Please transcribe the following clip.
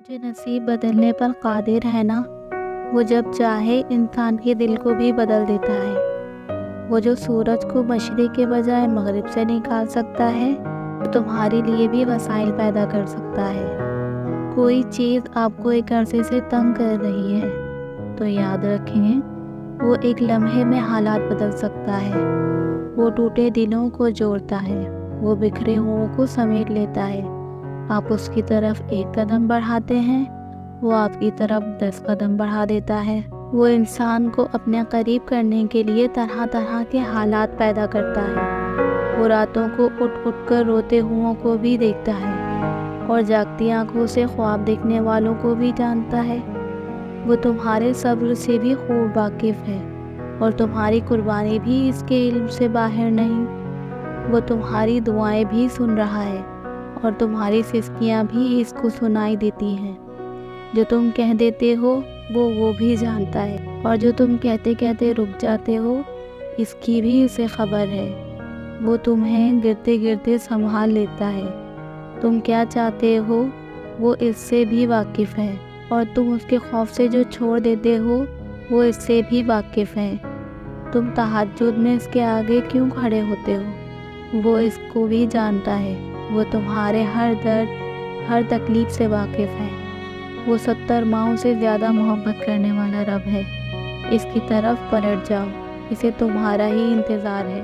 جو نصیب بدلنے پر قادر ہے نا، وہ جب چاہے انسان کے دل کو بھی بدل دیتا ہے۔ وہ جو سورج کو مشرق کے بجائے مغرب سے نکال سکتا ہے، وہ تمہارے لیے بھی وسائل پیدا کر سکتا ہے۔ کوئی چیز آپ کو ایک عرصے سے تنگ کر رہی ہے تو یاد رکھیں، وہ ایک لمحے میں حالات بدل سکتا ہے۔ وہ ٹوٹے دلوں کو جوڑتا ہے، وہ بکھرے ہوں کو سمیٹ لیتا ہے۔ آپ اس کی طرف ایک قدم بڑھاتے ہیں، وہ آپ کی طرف 10 قدم بڑھا دیتا ہے۔ وہ انسان کو اپنے قریب کرنے کے لیے طرح طرح کے حالات پیدا کرتا ہے۔ وہ راتوں کو اٹھ اٹھ کر روتے ہوں کو بھی دیکھتا ہے اور جاگتی آنکھوں سے خواب دیکھنے والوں کو بھی جانتا ہے۔ وہ تمہارے صبر سے بھی خوب واقف ہے اور تمہاری قربانی بھی اس کے علم سے باہر نہیں۔ وہ تمہاری دعائیں بھی سن رہا ہے اور تمہاری سسکیاں بھی اس کو سنائی دیتی ہیں۔ جو تم کہہ دیتے ہو وہ بھی جانتا ہے، اور جو تم کہتے کہتے رک جاتے ہو، اس کی بھی اسے خبر ہے۔ وہ تمہیں گرتے گرتے سنبھال لیتا ہے۔ تم کیا چاہتے ہو وہ اس سے بھی واقف ہے، اور تم اس کے خوف سے جو چھوڑ دیتے ہو وہ اس سے بھی واقف ہے۔ تم تہجد میں اس کے آگے کیوں کھڑے ہوتے ہو، وہ اس کو بھی جانتا ہے۔ وہ تمہارے ہر درد، ہر تکلیف سے واقف ہے۔ وہ 70 ماؤں سے زیادہ محبت کرنے والا رب ہے۔ اس کی طرف پلٹ جاؤ، اسے تمہارا ہی انتظار ہے۔